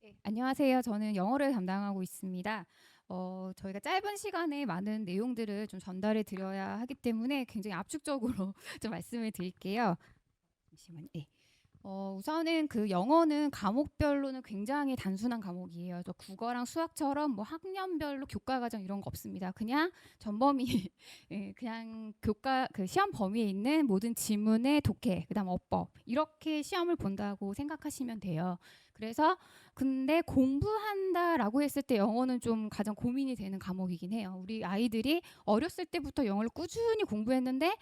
네, 안녕하세요. 저는 영어를 담당하고 있습니다. 저희가 짧은 시간에 많은 내용들을 좀 전달해 드려야 하기 때문에 굉장히 압축적으로 좀 말씀을 드릴게요. 잠시만요. 네. 우선은 그 영어는 과목별로는 굉장히 단순한 과목이에요. 저 국어랑 수학처럼 뭐 학년별로 교과 과정 이런 거 없습니다. 그냥 전범위, 예, 그냥 교과 그 시험 범위에 있는 모든 지문의 독해, 그다음 어법 이렇게 시험을 본다고 생각하시면 돼요. 그래서 근데 공부한다라고 했을 때 영어는 좀 가장 고민이 되는 과목이긴 해요. 우리 아이들이 어렸을 때부터 영어를 꾸준히 공부했는데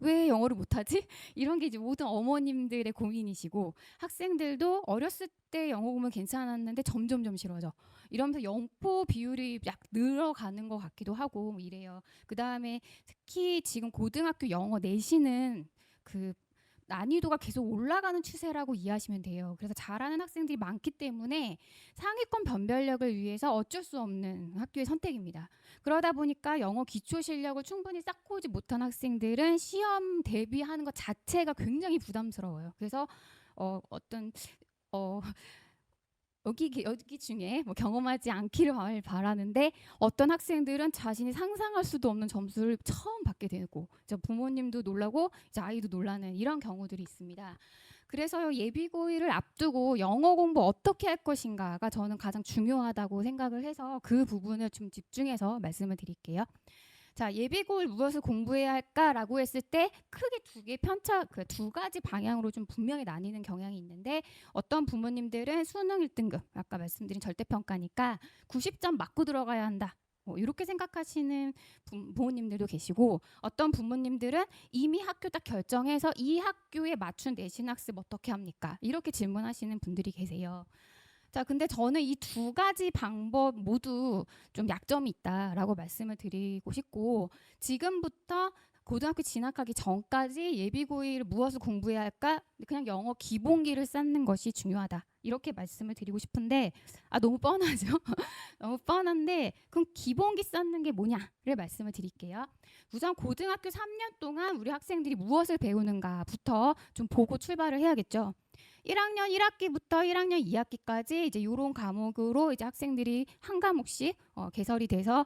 왜 영어를 못하지? 이런 게 이제 모든 어머님들의 고민이시고 학생들도 어렸을 때 영어 공부는 괜찮았는데 점점점 싫어져. 이러면서 영포 비율이 약 늘어가는 것 같기도 하고 뭐 이래요. 그 다음에 특히 지금 고등학교 영어 내신은 그 난이도가 계속 올라가는 추세라고 이해하시면 돼요. 그래서 잘하는 학생들이 많기 때문에 상위권 변별력을 위해서 어쩔 수 없는 학교의 선택입니다. 그러다 보니까 영어 기초 실력을 충분히 쌓고 오지 못한 학생들은 시험 대비하는 것 자체가 굉장히 부담스러워요. 그래서 어떤 어, 여기 중에 뭐 경험하지 않기를 바라는데 어떤 학생들은 자신이 상상할 수도 없는 점수를 처음 받게 되고 이제 부모님도 놀라고 이제 아이도 놀라는 이런 경우들이 있습니다. 그래서 예비고일을 앞두고 영어 공부 어떻게 할 것인가가 저는 가장 중요하다고 생각을 해서 그 부분을 좀 집중해서 말씀을 드릴게요. 자, 예비고를 무엇을 공부해야 할까라고 했을 때 크게 두 개 편차, 그 두 가지 방향으로 좀 분명히 나뉘는 경향이 있는데 어떤 부모님들은 수능 1등급, 아까 말씀드린 절대평가니까 90점 맞고 들어가야 한다. 뭐 이렇게 생각하시는 부모님들도 계시고 어떤 부모님들은 이미 학교 딱 결정해서 이 학교에 맞춘 내신 학습 어떻게 합니까? 이렇게 질문하시는 분들이 계세요. 자, 근데 저는 이 두 가지 방법 모두 좀 약점이 있다라고 말씀을 드리고 싶고, 지금부터 고등학교 진학하기 전까지 예비고일 무엇을 공부해야 할까? 그냥 영어 기본기를 쌓는 것이 중요하다. 이렇게 말씀을 드리고 싶은데, 아, 너무 뻔하죠? 너무 뻔한데, 그럼 기본기 쌓는 게 뭐냐를 말씀을 드릴게요. 우선 고등학교 3년 동안 우리 학생들이 무엇을 배우는가부터 좀 보고 출발을 해야겠죠. 1학년 1학기부터 1학년 2학기까지 이제 요런 과목으로 이제 학생들이 한 과목씩 개설이 돼서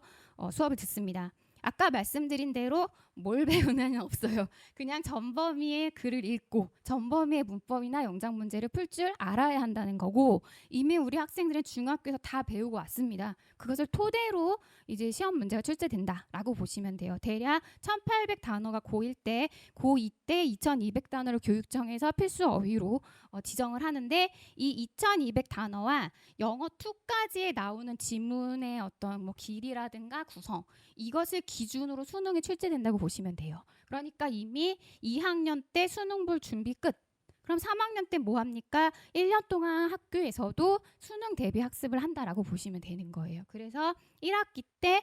수업을 듣습니다. 아까 말씀드린 대로 뭘 배우는 없어요. 그냥 전범위의 글을 읽고 전범위의 문법이나 영작 문제를 풀 줄 알아야 한다는 거고 이미 우리 학생들은 중학교에서 다 배우고 왔습니다. 그것을 토대로 이제 시험 문제가 출제된다라고 보시면 돼요. 대략 1,800 단어가 고1 때, 고2 때 2,200 단어를 교육청에서 필수 어휘로 지정을 하는데 이 2,200 단어와 영어 2까지에 나오는 지문의 어떤 뭐 길이라든가 구성 이것을 기준으로 수능이 출제된다고 보시면 돼요. 그러니까 이미 2학년 때 수능 볼 준비 끝. 그럼 3학년 때 뭐 합니까? 1년 동안 학교에서도 수능 대비 학습을 한다라고 보시면 되는 거예요. 그래서 1학기 때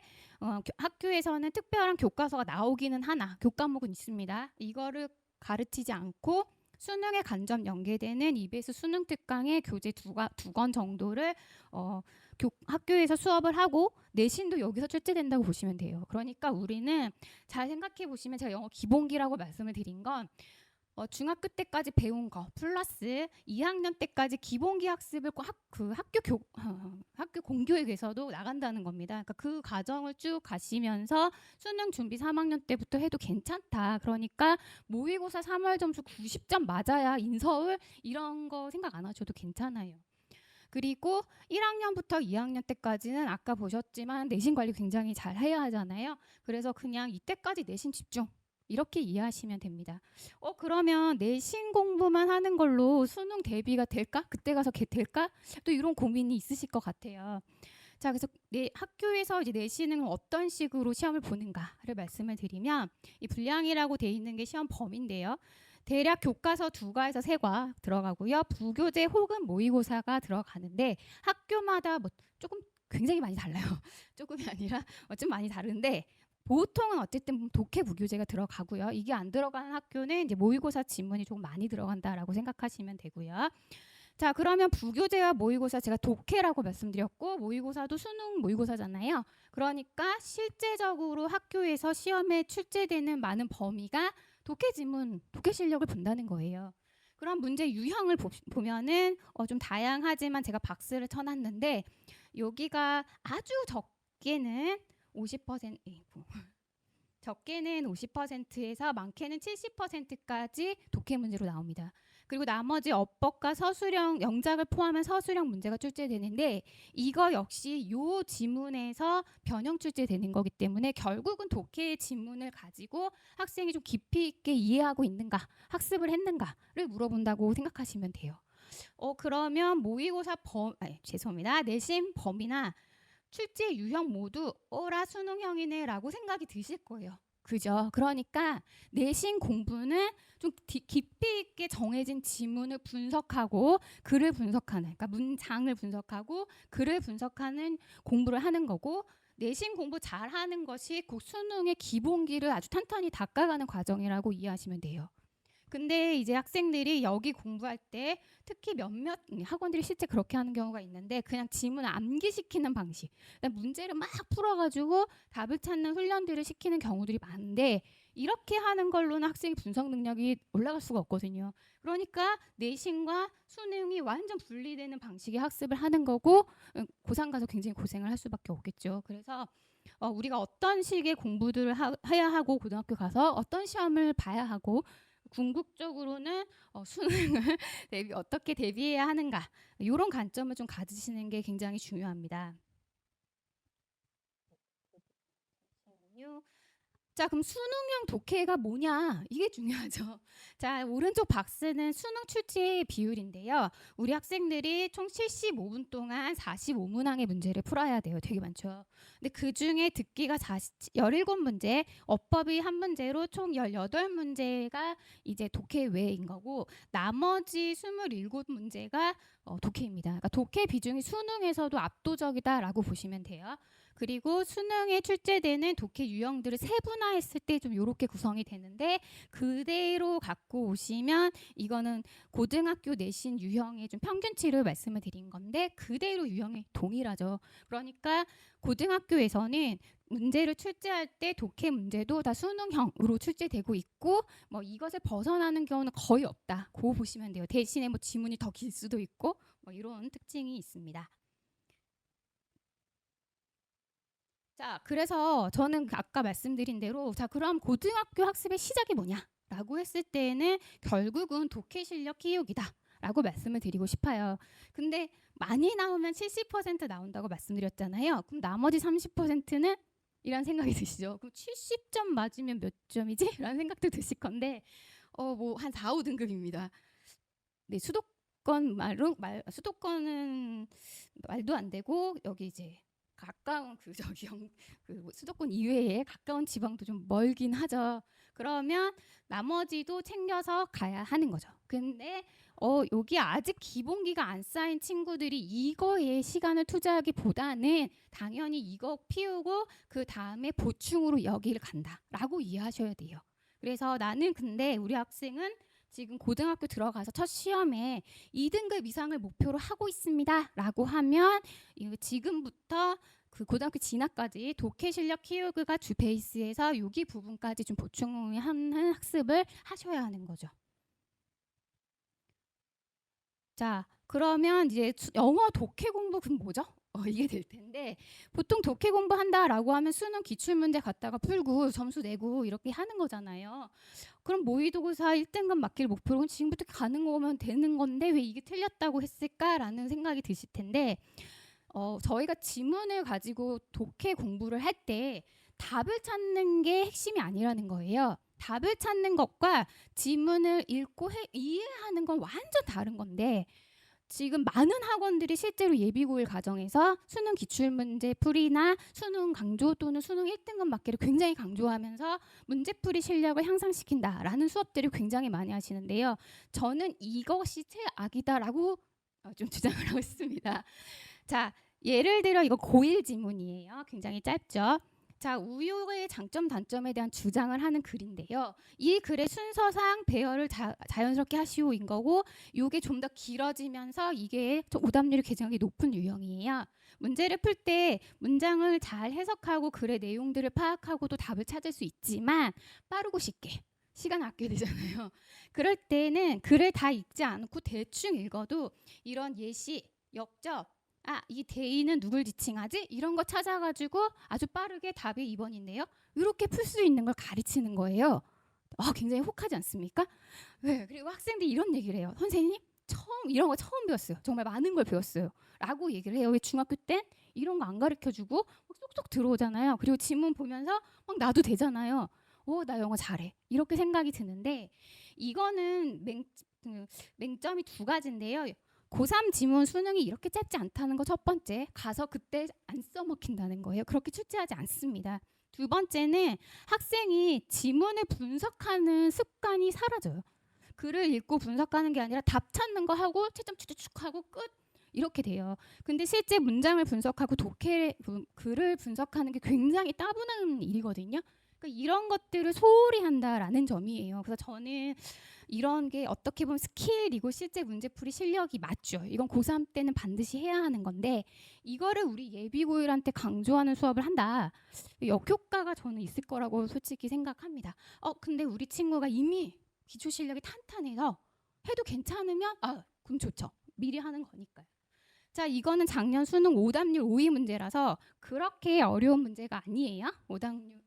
학교에서는 특별한 교과서가 나오기는 하나 교과목은 있습니다. 이거를 가르치지 않고 수능에 간접 연계되는 EBS 수능 특강의 교재 두 권 정도를 학교에서 수업을 하고 내신도 여기서 출제된다고 보시면 돼요. 그러니까 우리는 잘 생각해 보시면 제가 영어 기본기라고 말씀을 드린 건 중학교 때까지 배운 거 플러스 2학년 때까지 기본기 학습을 학교 공교육에서도 나간다는 겁니다. 그러니까 그 과정을 쭉 가시면서 수능 준비 3학년 때부터 해도 괜찮다. 그러니까 모의고사 3월 점수 90점 맞아야 인서울 이런 거 생각 안 하셔도 괜찮아요. 그리고 1학년부터 2학년 때까지는 아까 보셨지만 내신 관리 굉장히 잘 해야 하잖아요. 그래서 그냥 이때까지 내신 집중 이렇게 이해하시면 됩니다. 그러면 내신 공부만 하는 걸로 수능 대비가 될까? 그때 가서 될까? 또 이런 고민이 있으실 것 같아요. 자, 그래서 학교에서 이제 내신은 어떤 식으로 시험을 보는가를 말씀을 드리면 이 분량이라고 돼 있는 게 시험 범위인데요. 대략 교과서 2과에서 3과 들어가고요. 부교재 혹은 모의고사가 들어가는데 학교마다 뭐 조금 굉장히 많이 달라요. 조금이 아니라 좀 많이 다른데 보통은 어쨌든 독해 부교재가 들어가고요. 이게 안 들어가는 학교는 이제 모의고사 지문이 조금 많이 들어간다라고 생각하시면 되고요. 자, 그러면 부교재와 모의고사 제가 독해라고 말씀드렸고 모의고사도 수능 모의고사잖아요. 그러니까 실제적으로 학교에서 시험에 출제되는 많은 범위가 독해 지문, 독해 실력을 본다는 거예요. 그럼 문제 유형을 보면은 좀 다양하지만 제가 박스를 쳐놨는데 여기가 아주 적게는 50%이고 적게는 50%에서 많게는 70%까지 독해 문제로 나옵니다. 그리고 나머지 어법과 서술형 영작을 포함한 서술형 문제가 출제되는데 이거 역시 요 지문에서 변형 출제되는 거기 때문에 결국은 독해의 지문을 가지고 학생이 좀 깊이 있게 이해하고 있는가, 학습을 했는가를 물어본다고 생각하시면 돼요. 그러면 모의고사 죄송합니다. 내신 범위나 출제 유형 모두 어라 수능형이네라고 생각이 드실 거예요. 그죠? 그러니까 내신 공부는 좀 깊이 있게 정해진 지문을 분석하고 글을 분석하는, 그러니까 문장을 분석하고 글을 분석하는 공부를 하는 거고, 내신 공부 잘하는 것이 곧 수능의 기본기를 아주 탄탄히 닦아가는 과정이라고 이해하시면 돼요. 근데 이제 학생들이 여기 공부할 때 특히 몇몇 학원들이 실제 그렇게 하는 경우가 있는데 그냥 지문 암기시키는 방식, 문제를 막 풀어가지고 답을 찾는 훈련들을 시키는 경우들이 많은데 이렇게 하는 걸로는 학생의 분석 능력이 올라갈 수가 없거든요. 그러니까 내신과 수능이 완전 분리되는 방식의 학습을 하는 거고 고3 가서 굉장히 고생을 할 수밖에 없겠죠. 그래서 우리가 어떤 식의 공부들을 해야 하고 고등학교 가서 어떤 시험을 봐야 하고 궁극적으로는 수능을 어떻게 대비해야 하는가 이런 관점을 좀 가지시는 게 굉장히 중요합니다. 자, 그럼 수능형 독해가 뭐냐? 이게 중요하죠. 자, 오른쪽 박스는 수능 출제 비율인데요. 우리 학생들이 총 75분 동안 45문항의 문제를 풀어야 돼요. 되게 많죠. 근데 그중에 듣기가 17문제, 어법이 한 문제로 총 18문제가 이제 독해 외인 거고 나머지 27문제가 독해입니다. 그러니까 독해 비중이 수능에서도 압도적이다라고 보시면 돼요. 그리고 수능에 출제되는 독해 유형들을 세분화했을 때 좀 이렇게 구성이 되는데 그대로 갖고 오시면 이거는 고등학교 내신 유형의 좀 평균치를 말씀을 드린 건데 그대로 유형이 동일하죠. 그러니까 고등학교에서는 문제를 출제할 때 독해 문제도 다 수능형으로 출제되고 있고 뭐 이것을 벗어나는 경우는 거의 없다. 그거 보시면 돼요. 대신에 뭐 지문이 더 길 수도 있고 뭐 이런 특징이 있습니다. 자, 그래서 저는 아까 말씀드린 대로 자, 그럼 고등학교 학습의 시작이 뭐냐라고 했을 때는 결국은 독해 실력 키우기다. 라고 말씀을 드리고 싶어요. 근데 많이 나오면 70% 나온다고 말씀드렸잖아요. 그럼 나머지 30%는 이런 생각이 드시죠? 그럼 70점 맞으면 몇 점이지? 라는 생각도 드실 건데 뭐 한 4, 5등급입니다. 네, 수도권은 말도 안 되고 여기 이제 가까운 그 수도권 이외에 가까운 지방도 좀 멀긴 하죠. 그러면 나머지도 챙겨서 가야 하는 거죠. 근데 여기 아직 기본기가 안 쌓인 친구들이 이거에 시간을 투자하기보다는 당연히 이거 피우고 그 다음에 보충으로 여기를 간다라고 이해하셔야 돼요. 그래서 나는 근데 우리 학생은 지금 고등학교 들어가서 첫 시험에 2등급 이상을 목표로 하고 있습니다. 라고 하면 지금부터 그 고등학교 진학까지 독해 실력 키우기가 주 베이스에서 여기 부분까지 좀 보충하는 학습을 하셔야 하는 거죠. 자, 그러면 이제 영어 독해 공부 그럼 뭐죠? 이게 될 텐데 보통 독해 공부한다라고 하면 수능 기출문제 갖다가 풀고 점수 내고 이렇게 하는 거잖아요. 그럼 모의고사 1등급 맞기를 목표로 지금부터 가는 거면 되는 건데 왜 이게 틀렸다고 했을까라는 생각이 드실 텐데 저희가 지문을 가지고 독해 공부를 할 때 답을 찾는 게 핵심이 아니라는 거예요. 답을 찾는 것과 지문을 읽고 이해하는 건 완전 다른 건데 지금 많은 학원들이 실제로 예비고일 과정에서 수능 기출문제 풀이나 수능 강조 또는 수능 1등급 맞기를 굉장히 강조하면서 문제풀이 실력을 향상시킨다라는 수업들을 굉장히 많이 하시는데요. 저는 이것이 최악이다라고 좀 주장을 하고 있습니다. 자, 예를 들어 이거 고1 지문이에요. 굉장히 짧죠. 자, 우효의 장점 단점에 대한 주장을 하는 글인데요. 이 글의 순서상 배열을 자연스럽게 하시오인 거고 이게 좀 더 길어지면서 이게 오답률이 굉장히 높은 유형이에요. 문제를 풀 때 문장을 잘 해석하고 글의 내용들을 파악하고도 답을 찾을 수 있지만 빠르고 쉽게 시간 아껴야 되잖아요. 그럴 때는 글을 다 읽지 않고 대충 읽어도 이런 예시, 역접, 이 대의는 누굴 지칭하지? 이런 거 찾아가지고 아주 빠르게 답이 2번인데요. 이렇게 풀 수 있는 걸 가르치는 거예요. 굉장히 혹하지 않습니까? 네, 그리고 학생들이 이런 얘기를 해요. 선생님, 이런 거 처음 배웠어요. 정말 많은 걸 배웠어요. 라고 얘기를 해요. 왜 중학교 때 이런 거 안 가르쳐주고 막 쏙쏙 들어오잖아요. 그리고 지문 보면서 막 나도 되잖아요. 나 영어 잘해. 이렇게 생각이 드는데 이거는 맹점이 두 가지인데요. 고3 지문 수능이 이렇게 짧지 않다는 거 첫 번째. 가서 그때 안 써먹힌다는 거예요. 그렇게 출제하지 않습니다. 두 번째는 학생이 지문을 분석하는 습관이 사라져요. 글을 읽고 분석하는 게 아니라 답 찾는 거 하고 채점 추측 하고 끝 이렇게 돼요. 근데 실제 문장을 분석하고 글을 분석하는 게 굉장히 따분한 일이거든요. 그러니까 이런 것들을 소홀히 한다라는 점이에요. 그래서 저는 이런 게 어떻게 보면 스킬이고 실제 문제풀이 실력이 맞죠. 이건 고3 때는 반드시 해야 하는 건데 이거를 우리 예비고일한테 강조하는 수업을 한다. 역효과가 저는 있을 거라고 솔직히 생각합니다. 근데 우리 친구가 이미 기초 실력이 탄탄해서 해도 괜찮으면 그럼 좋죠. 미리 하는 거니까요. 자, 이거는 작년 수능 오답률 5위 문제라서 그렇게 어려운 문제가 아니에요. 오답률.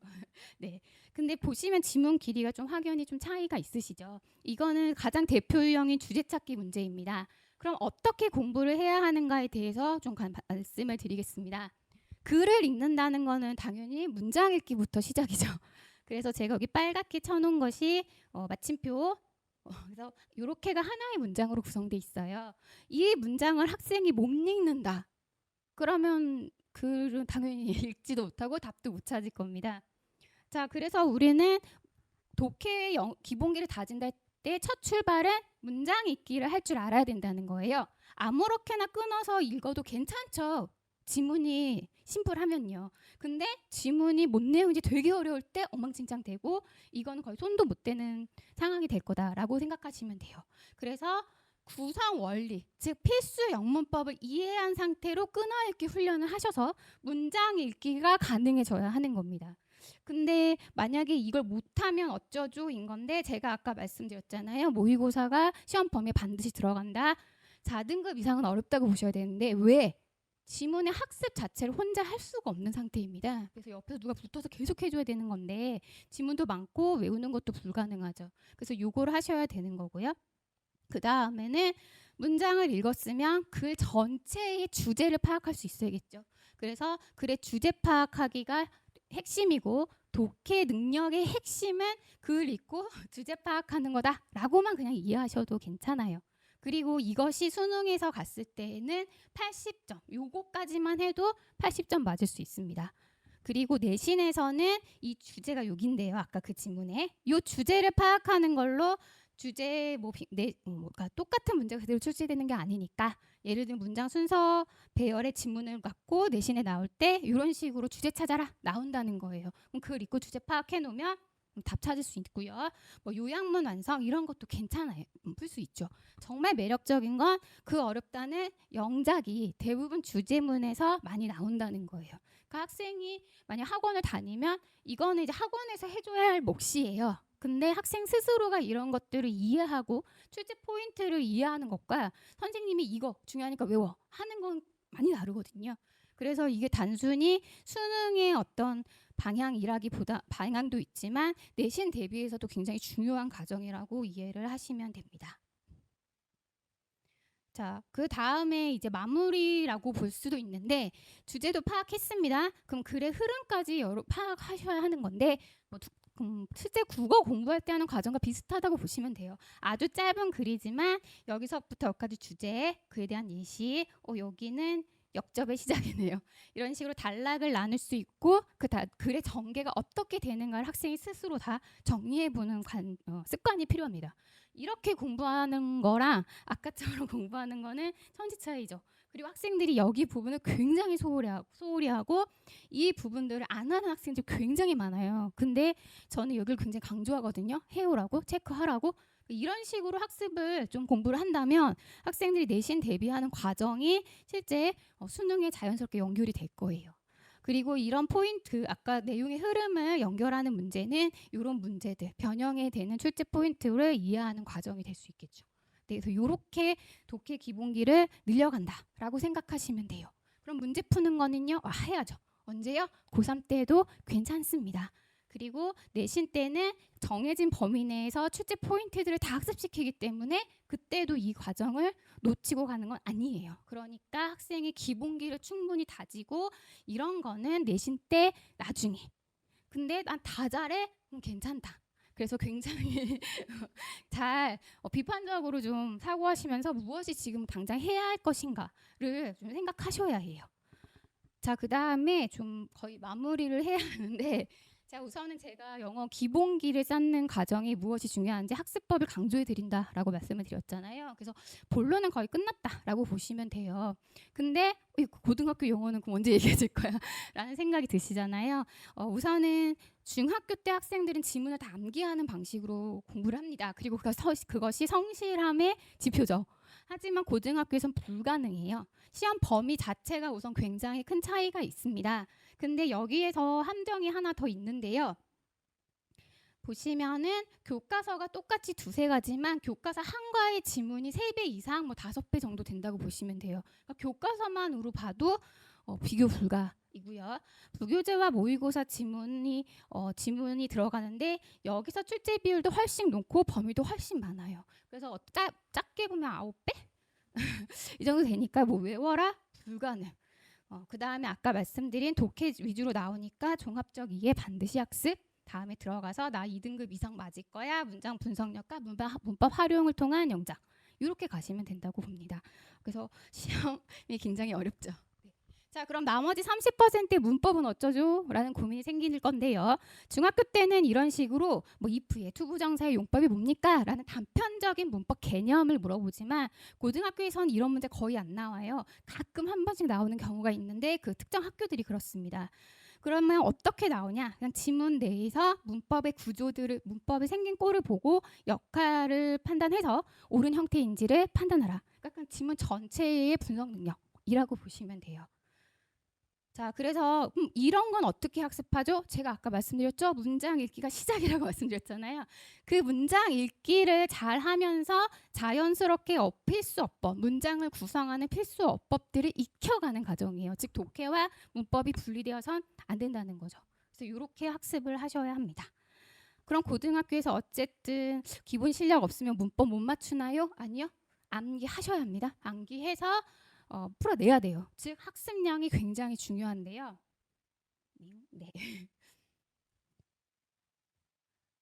네. 근데 보시면 지문 길이가 좀 확연히 좀 차이가 있으시죠. 이거는 가장 대표 유형인 주제 찾기 문제입니다. 그럼 어떻게 공부를 해야 하는가에 대해서 좀 말씀을 드리겠습니다. 글을 읽는다는 거는 당연히 문장 읽기부터 시작이죠. 그래서 제가 여기 빨갛게 쳐놓은 것이 마침표. 그래서 이렇게가 하나의 문장으로 구성돼 있어요. 이 문장을 학생이 못 읽는다. 그러면 글은 당연히 읽지도 못하고 답도 못 찾을 겁니다. 자, 그래서 우리는 독해 기본기를 다진다 때 첫 출발은 문장 읽기를 할 줄 알아야 된다는 거예요. 아무렇게나 끊어서 읽어도 괜찮죠. 지문이 심플하면요. 근데 지문이 뭔 내용인지 되게 어려울 때 엉망진창 되고 이건 거의 손도 못 대는 상황이 될 거다라고 생각하시면 돼요. 그래서 구성 원리, 즉 필수 영문법을 이해한 상태로 끊어읽기 훈련을 하셔서 문장 읽기가 가능해져야 하는 겁니다. 근데 만약에 이걸 못하면 어쩌죠인 건데 제가 아까 말씀드렸잖아요. 모의고사가 시험 범위에 반드시 들어간다. 4등급 이상은 어렵다고 보셔야 되는데 왜? 지문의 학습 자체를 혼자 할 수가 없는 상태입니다. 그래서 옆에서 누가 붙어서 계속 해줘야 되는 건데 지문도 많고 외우는 것도 불가능하죠. 그래서 요거를 하셔야 되는 거고요. 그 다음에는 문장을 읽었으면 글 전체의 주제를 파악할 수 있어야겠죠. 그래서 글의 주제 파악하기가 핵심이고 독해 능력의 핵심은 글 읽고 주제 파악하는 거다라고만 그냥 이해하셔도 괜찮아요. 그리고 이것이 수능에서 갔을 때는 80점, 요거까지만 해도 80점 맞을 수 있습니다. 그리고 내신에서는 이 주제가 여긴데요. 아까 그 지문에 이 주제를 파악하는 걸로 주제 똑같은 문제가 그대로 출제되는 게 아니니까 예를 들면 문장 순서 배열의 지문을 갖고 내신에 나올 때 이런 식으로 주제 찾아라 나온다는 거예요. 그럼 그걸 읽고 주제 파악해 놓으면 답 찾을 수 있고요. 요약문 완성 이런 것도 괜찮아요. 풀 수 있죠. 정말 매력적인 건 그 어렵다는 영작이 대부분 주제문에서 많이 나온다는 거예요. 그러니까 학생이 만약 학원을 다니면 이거는 이제 학원에서 해줘야 할 몫이에요. 근데 학생 스스로가 이런 것들을 이해하고 출제 포인트를 이해하는 것과 선생님이 이거 중요하니까 외워 하는 건 많이 다르거든요. 그래서 이게 단순히 수능의 어떤 방향이라기보다 방향도 있지만 내신 대비해서도 굉장히 중요한 과정이라고 이해를 하시면 됩니다. 자, 그 다음에 이제 마무리라고 볼 수도 있는데 주제도 파악했습니다. 그럼 글의 흐름까지 파악하셔야 하는 건데 실제 국어 공부할 때 하는 과정과 비슷하다고 보시면 돼요. 아주 짧은 글이지만 여기서부터 여기까지 주제, 그에 대한 예시, 여기는 역접의 시작이네요. 이런 식으로 단락을 나눌 수 있고 글의 전개가 어떻게 되는가를 학생이 스스로 다 정리해보는 습관이 필요합니다. 이렇게 공부하는 거랑 아까처럼 공부하는 거는 천지 차이죠. 그리고 학생들이 여기 부분을 굉장히 소홀히 하고 이 부분들을 안 하는 학생들이 굉장히 많아요. 근데 저는 여기를 굉장히 강조하거든요. 해오라고, 체크하라고. 이런 식으로 학습을 좀 공부를 한다면 학생들이 내신 대비하는 과정이 실제 수능에 자연스럽게 연결이 될 거예요. 그리고 이런 포인트, 아까 내용의 흐름을 연결하는 문제는 이런 문제들, 변형이 되는 출제 포인트를 이해하는 과정이 될 수 있겠죠. 네, 그래서 이렇게 독해 기본기를 늘려간다라고 생각하시면 돼요. 그럼 문제 푸는 거는요, 해야죠. 언제요? 고3 때도 괜찮습니다. 그리고 내신 때는 정해진 범위 내에서 출제 포인트들을 다 학습시키기 때문에 그때도 이 과정을 놓치고 가는 건 아니에요. 그러니까 학생이 기본기를 충분히 다지고 이런 거는 내신 때 나중에. 근데 난 다 잘해? 괜찮다. 그래서 굉장히 잘 비판적으로 좀 사고하시면서 무엇이 지금 당장 해야 할 것인가를 좀 생각하셔야 해요. 자, 그 다음에 좀 거의 마무리를 해야 하는데, 자, 우선은 제가 영어 기본기를 쌓는 과정이 무엇이 중요한지 학습법을 강조해 드린다라고 말씀을 드렸잖아요. 그래서 본론은 거의 끝났다라고 보시면 돼요. 근데 고등학교 영어는 그럼 언제 얘기해 줄 거야? 라는 생각이 드시잖아요. 우선은 중학교 때 학생들은 지문을 다 암기하는 방식으로 공부를 합니다. 그리고 그것이 성실함의 지표죠. 하지만 고등학교에선 불가능해요. 시험 범위 자체가 우선 굉장히 큰 차이가 있습니다. 근데 여기에서 함정이 하나 더 있는데요. 보시면은 교과서가 똑같이 두세 가지만 교과서 한 과의 지문이 3배 이상, 뭐 5배 정도 된다고 보시면 돼요. 그러니까 교과서만으로 봐도 비교 불가이고요. 부교재와 모의고사 지문이 들어가는데 여기서 출제 비율도 훨씬 높고 범위도 훨씬 많아요. 그래서 작게 보면 9배? 이 정도 되니까 뭐 외워라? 불가능. 그 다음에 아까 말씀드린 독해 위주로 나오니까 종합적 이해 반드시 학습. 다음에 들어가서 나 2등급 이상 맞을 거야. 문장 분석력과 문법 활용을 통한 영작. 이렇게 가시면 된다고 봅니다. 그래서 시험이 굉장히 어렵죠. 자, 그럼 나머지 30%의 문법은 어쩌죠? 라는 고민이 생길 건데요. 중학교 때는 이런 식으로 뭐 if의 투부정사의 용법이 뭡니까? 라는 단편적인 문법 개념을 물어보지만 고등학교에서는 이런 문제 거의 안 나와요. 가끔 한 번씩 나오는 경우가 있는데 그 특정 학교들이 그렇습니다. 그러면 어떻게 나오냐? 그냥 지문 내에서 문법의 구조들을, 문법의 생긴 꼴을 보고 역할을 판단해서 옳은 형태인지를 판단하라. 그러니까 지문 전체의 분석 능력이라고 보시면 돼요. 자, 그래서 이런 건 어떻게 학습하죠? 제가 아까 말씀드렸죠? 문장 읽기가 시작이라고 말씀드렸잖아요. 그 문장 읽기를 잘 하면서 자연스럽게 필수 어법, 문장을 구성하는 필수 어법들을 익혀가는 과정이에요. 즉 독해와 문법이 분리되어선 안 된다는 거죠. 그래서 이렇게 학습을 하셔야 합니다. 그럼 고등학교에서 어쨌든 기본 실력 없으면 문법 못 맞추나요? 아니요. 암기하셔야 합니다. 암기해서 풀어내야 돼요. 즉 학습량이 굉장히 중요한데요. 네.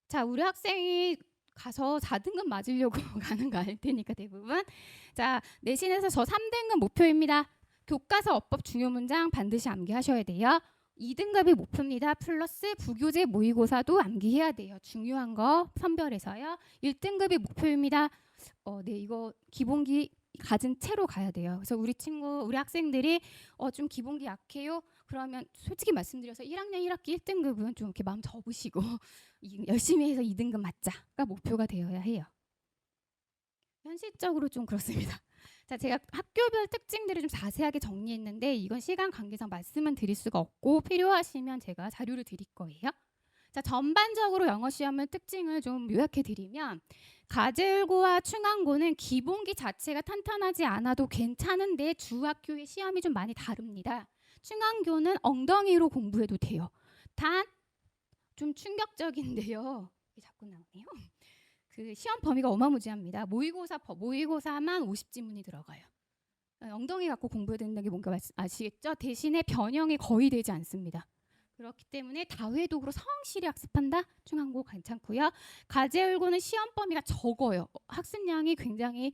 자, 우리 학생이 가서 4등급 맞으려고 가는 거 알 테니까 대부분. 자, 내신에서 저 3등급 목표입니다. 교과서 어법 중요 문장 반드시 암기하셔야 돼요. 2등급이 목표입니다. 플러스 부교재 모의고사도 암기해야 돼요. 중요한 거 선별해서요. 1등급이 목표입니다. 네, 이거 기본기 가진 채로 가야 돼요. 그래서 우리 학생들이 좀 기본기 약해요. 그러면 솔직히 말씀드려서 1학년 1학기 1등급은 좀 이렇게 마음 접으시고 열심히 해서 2등급 맞자가 목표가 되어야 해요. 현실적으로 좀 그렇습니다. 자, 제가 학교별 특징들을 좀 자세하게 정리했는데 이건 시간 관계상 말씀은 드릴 수가 없고 필요하시면 제가 자료를 드릴 거예요. 자, 전반적으로 영어 시험의 특징을 좀 요약해 드리면 가제일고와 충암고는 기본기 자체가 탄탄하지 않아도 괜찮은데 주 학교의 시험이 좀 많이 다릅니다. 충암고는 엉덩이로 공부해도 돼요. 단 좀 충격적인데요. 자꾸 나오네요. 그 시험 범위가 어마무지합니다. 모의고사만 50지문이 들어가요. 엉덩이 갖고 공부해야 된다는 게 뭔가 아시겠죠? 대신에 변형이 거의 되지 않습니다. 그렇기 때문에 다회독으로 성실히 학습한다? 충암고 괜찮고요. 가제일고는 시험 범위가 적어요. 학습량이 굉장히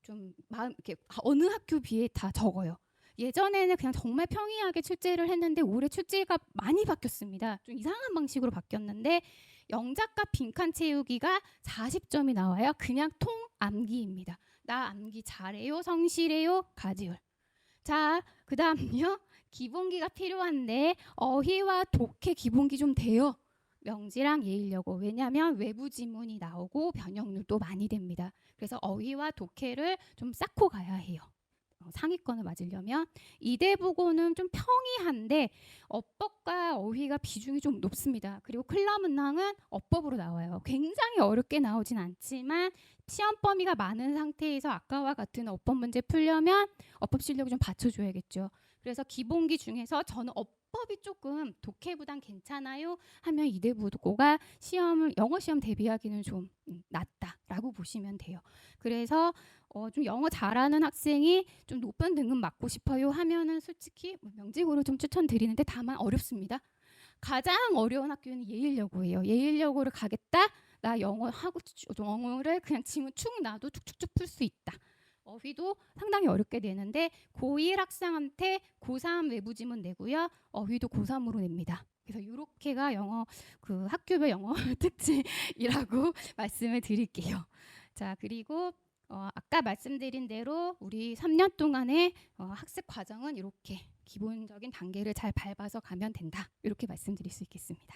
이렇게 어느 학교 비해 다 적어요. 예전에는 그냥 정말 평이하게 출제를 했는데 올해 출제가 많이 바뀌었습니다. 좀 이상한 방식으로 바뀌었는데 영작과 빈칸 채우기가 40점이 나와요. 그냥 통 암기입니다. 나 암기 잘해요, 성실해요, 가지율. 자, 그 다음요. 기본기가 필요한데 어휘와 독해 기본기 좀 돼요. 명지랑 예일여고. 왜냐하면 외부 지문이 나오고 변형률도 많이 됩니다. 그래서 어휘와 독해를 좀 쌓고 가야 해요. 상위권을 맞으려면 이대보고는 좀 평이한데 어법과 어휘가 비중이 좀 높습니다. 그리고 클럽 문항은 어법으로 나와요. 굉장히 어렵게 나오진 않지만 시험 범위가 많은 상태에서 아까와 같은 어법 문제 풀려면 어법 실력을 좀 받쳐줘야겠죠. 그래서 기본기 중에서 저는 어법이 조금 독해보단 괜찮아요 하면 이대보고가 시험을 영어 시험 대비하기는 좀 낫다라고 보시면 돼요. 그래서 좀 영어 잘하는 학생이 좀 높은 등급 맞고 싶어요 하면은 솔직히 명직으로 좀 추천드리는데 다만 어렵습니다. 가장 어려운 학교는 예일여고예요. 예일여고를 가겠다. 나 영어 하고 영어를 그냥 지문 축 놔도 축축축 풀 수 있다. 어휘도 상당히 어렵게 되는데 고1 학생한테 고3 외부 지문 내고요. 어휘도 고3으로 냅니다. 그래서 이렇게가 영어 그 학교별 영어 특징이라고 말씀을 드릴게요. 자, 그리고 아까 말씀드린 대로 우리 3년 동안의 학습 과정은 이렇게 기본적인 단계를 잘 밟아서 가면 된다. 이렇게 말씀드릴 수 있겠습니다.